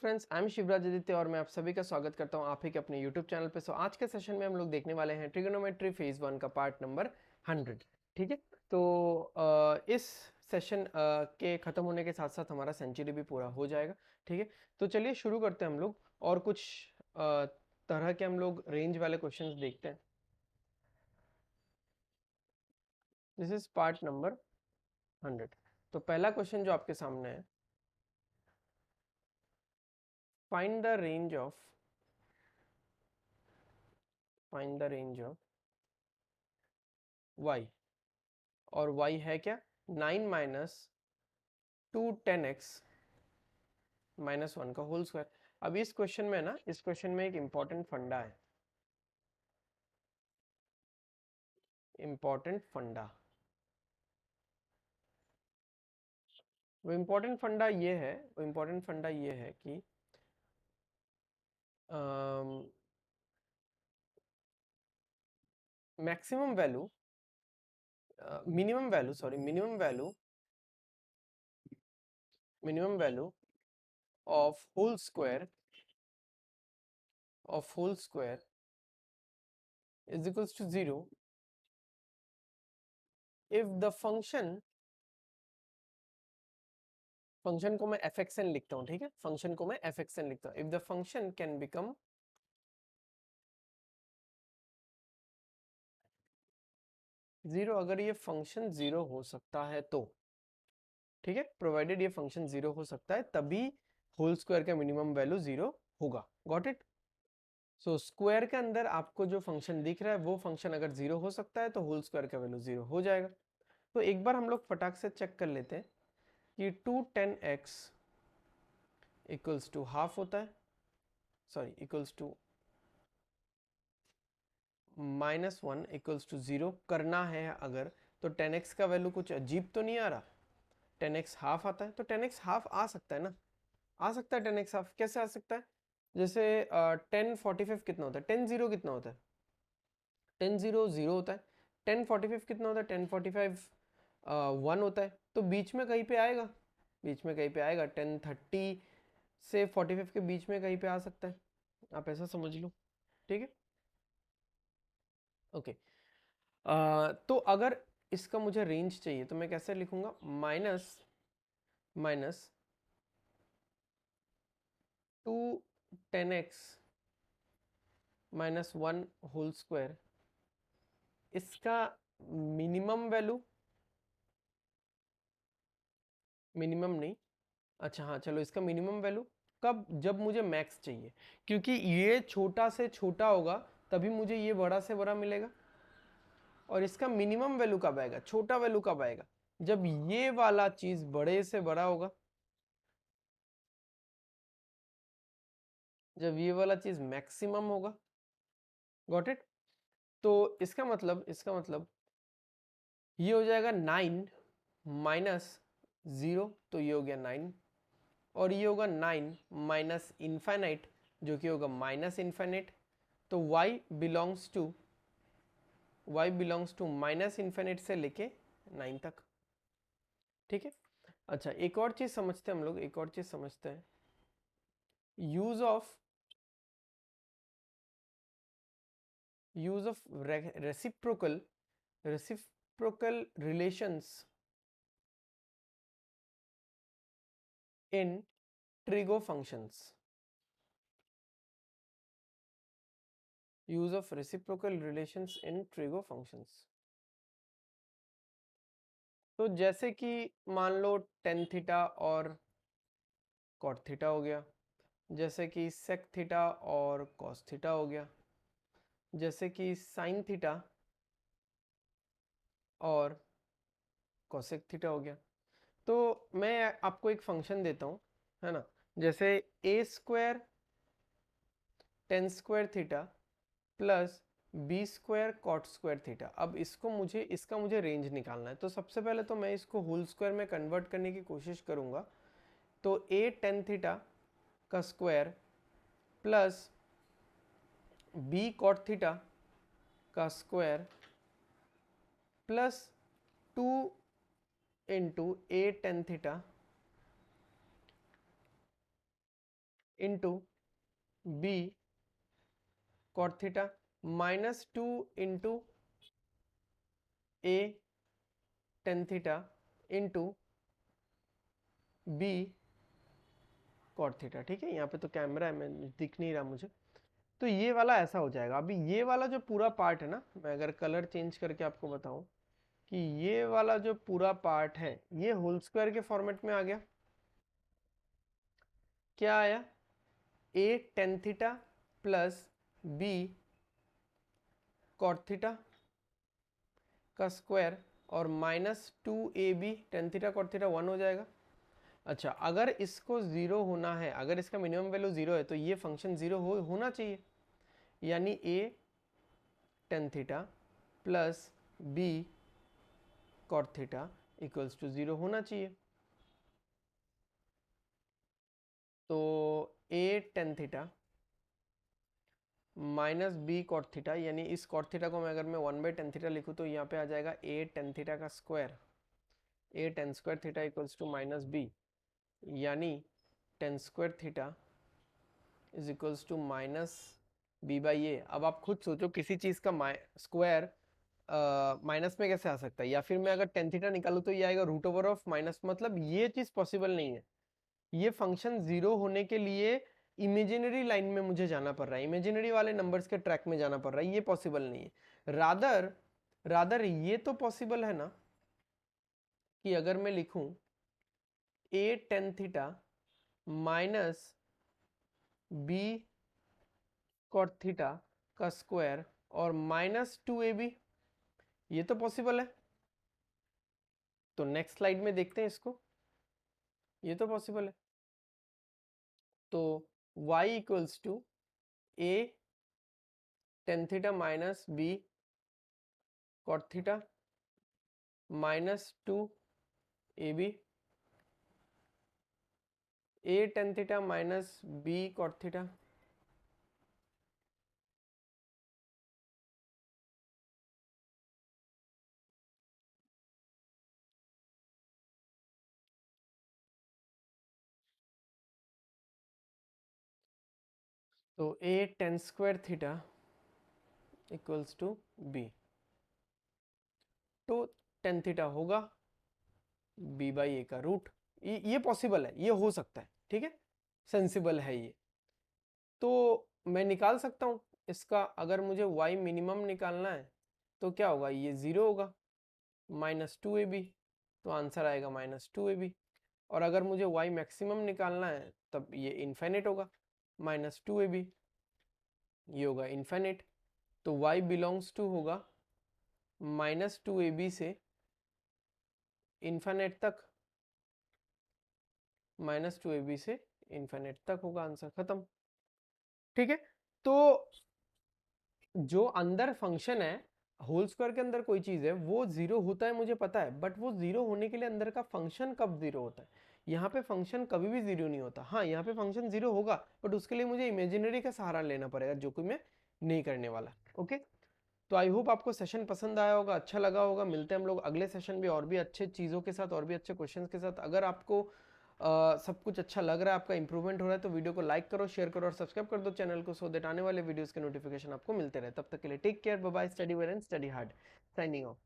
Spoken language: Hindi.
Friends, I am Shivraj Aditya और मैं आप सभी का स्वागत करता हूं आप ही के अपने यूट्यूब चैनल पे। आज के सेशन में हम लोग देखने वाले हैं ट्रिगोनोमेट्री फेज 1 का पार्ट नंबर 100। ठीक है, तो इस सेशन के खत्म होने के साथ साथ हमारा सेंचुरी भी पूरा हो जाएगा। ठीक है, तो चलिए शुरू करते हैं हम लोग और कुछ तरह के हम लोग रेंज वाले क्वेश्चंस देखते हैं। This is part number 100। तो पहला क्वेश्चन जो आपके सामने है, find the range of y, और y है क्या, 9 माइनस 2 10x माइनस 1 का होल स्क्वायर। अब इस क्वेश्चन में ना, इस क्वेश्चन में एक इंपॉर्टेंट फंडा है, इंपॉर्टेंट फंडा। वो इंपॉर्टेंट फंडा ये है, वो इंपॉर्टेंट फंडा ये है कि maximum value, minimum value of whole square is equals to 0 if the function को मैं fxn लिखता हूं। ठीक है, फंक्शन को मैं fxn लिखता हूं। If the function can become 0, अगर ये फंक्शन 0 हो सकता है तो, ठीक है, प्रोवाइडेड ये फंक्शन 0 हो सकता है तभी होल स्क्वायर का मिनिमम वैल्यू 0 होगा। Got it? सो स्क्वायर के अंदर आपको जो फंक्शन दिख रहा है वो फंक्शन अगर 0 हो सकता है तो होल स्क्वायर का वैल्यू 0 हो जाएगा। तो एक बार हम लोग फटाक से चेक कर लेते हैं कि 210x इक्वल्स टू हाफ होता है, sorry equals to -1 equals to 0 करना है अगर, तो 10x का वैल्यू कुछ अजीब तो नहीं आ रहा। 10x हाफ आता है, तो 10x हाफ आ सकता है ना, आ सकता है। 10x हाफ कैसे आ सकता है? जैसे 1045 कितना होता है, 10 0 कितना होता है, 10 0 0 होता है। 1045 कितना होता है, 1045 1 होता है। तो बीच में कहीं पे आएगा, बीच में कहीं पे आएगा। 1030 से 45 के बीच में कहीं पे आ सकता है, आप ऐसा समझ लो। ठीक है, ओके। तो अगर इसका मुझे रेंज चाहिए तो मैं कैसे लिखूंगा, minus minus 2 10x minus 1 whole square, इसका मिनिमम वैल्यू, मिनिमम नहीं, अच्छा हाँ चलो, इसका मिनिमम वैल्यू कब, जब मुझे मैक्स चाहिए, क्योंकि ये छोटा से छोटा होगा तभी मुझे ये बड़ा से बड़ा मिलेगा। और इसका मिनिमम वैल्यू कब आएगा, छोटा वैल्यू कब आएगा, जब ये वाला चीज बड़े से बड़ा होगा, जब ये वाला चीज मैक्सिमम होगा। Got it? तो इसका मतलब ये हो जाएगा 9 माइनस 0, तो ये हो गया 9, और ये होगा 9 माइनस इन्फाइनाइट जो कि होगा माइनस इन्फाइनाइट। तो y belongs to minus infinite से लेके 9 तक। ठीक है, अच्छा एक और चीज समझते हैं हम लोग, एक और चीज समझते हैं, use of reciprocal relations in trigo functions. Use of reciprocal relations in trigo functions. तो जैसे कि मान लो टेन थीटा और कॉट थीटा हो गया, जैसे कि सेक थीटा और कॉस थीटा हो गया, जैसे कि साइन थीटा और कोसेक थीटा हो गया। तो मैं आपको एक फंक्शन देता हूँ, है ना, जैसे a square tan square theta plus b square cot square theta. अब इसका मुझे रेंज निकालना है। तो सबसे पहले तो मैं इसको होल स्क्वायर में कन्वर्ट करने की कोशिश करूंगा। तो ए टेन थीटा का square plus b cot theta का square plus 2 into a tan theta into b cot theta minus 2 into a tan theta into b cot theta. ठीक है, यहाँ पे तो कैमरा है, मैं दिख नहीं रहा मुझे। तो ये वाला ऐसा हो जाएगा। अभी ये वाला जो पूरा पार्ट है ना, मैं अगर कलर चेंज करके आपको बताऊं कि ये वाला जो पूरा पार्ट है ये होल स्क्वायर के फॉर्मेट में आ गया। क्या आया? A tan theta plus b cot theta का स्क्वायर और minus 2ab tan theta cot theta 1 हो जाएगा। अच्छा, अगर इसको जीरो होना है, अगर इसका मिनिमम वैल्यू जीरो है तो ये फंक्शन जीरो होना चाहिए, यानी a tan theta plus b cot theta equals to zero होना चाहिए। तो a tan theta minus b cot theta, यानी इस कॉट थीटा को मैं अगर मैं 1/10 थीटा लिखूँ तो यहाँ पे आ जाएगा ए टेन थीटा का square, a tan square theta equals to minus b, यानी tan square theta is equals to minus b by a. अब आप खुद सोचो किसी चीज़ का स्क्वायर माइनस में कैसे आ सकता है, या फिर मैं अगर टेन थीटा निकालूँ तो ये आएगा रूट ओवर ऑफ माइनस, मतलब ये चीज़ पॉसिबल नहीं है। ये फंक्शन जीरो होने के लिए इमेजिनरी लाइन में मुझे जाना पड़ रहा है, इमेजिनरी वाले नंबर्स के ट्रैक में जाना पड़ रहा है, ये पॉसिबल नहीं है। रादर ये तो पॉसिबल है ना कि अगर मैं लिखूं a tan theta minus b cot theta का स्क्वायर और माइनस 2ab, ये तो पॉसिबल है। तो नेक्स्ट स्लाइड में देखते हैं इसको, ये तो पॉसिबल है। तो y equals to a tan theta minus b cot theta minus 2ab, a tan theta minus b cot theta तो a tan square theta equals to b, तो टेन थीटा होगा बी बाई ए का रूट। ये पॉसिबल है, ये हो सकता है, ठीक है, सेंसिबल है ये। तो मैं निकाल सकता हूँ इसका, अगर मुझे y मिनिमम निकालना है तो क्या होगा, ये जीरो होगा, माइनस 2ab, तो आंसर आएगा माइनस 2ab। और अगर मुझे y मैक्सिमम निकालना है तब ये इन्फिनिट होगा, माइनस 2ab, ये होगा इन्फिनिट। तो y बिलोंग्स टू होगा माइनस 2ab से इन्फिनिट तक, माइनस 2ab से इन्फिनिट तक होगा, आंसर खत्म। ठीक है, तो जो अंदर फंक्शन है होल स्क्वायर के अंदर कोई चीज है वो जीरो होता है मुझे पता है, बट वो जीरो होने के लिए अंदर का फंक्शन कब जीरो होता है? यहाँ पे फंक्शन कभी भी जीरो नहीं होता। हाँ, यहाँ पे फंक्शन जीरो होगा बट उसके लिए मुझे इमेजिनरी का सहारा लेना पड़ेगा, जो कि मैं नहीं करने वाला। ओके, तो आई होप आपको सेशन पसंद आया होगा, अच्छा लगा होगा। मिलते हैं हम लोग अगले सेशन में और भी अच्छे चीज़ों के साथ, और भी अच्छे क्वेश्चन के साथ। अगर आपको सब कुछ अच्छा लग रहा है, आपका इंप्रूवमेंट हो रहा है, तो वीडियो को लाइक करो, शेयर करो और सब्सक्राइब कर दो चैनल को, सो दैट आने वाले वीडियोस के नोटिफिकेशन आपको मिलते रहे। तब तक के लिए take care, bye bye, study well and study hard, signing of.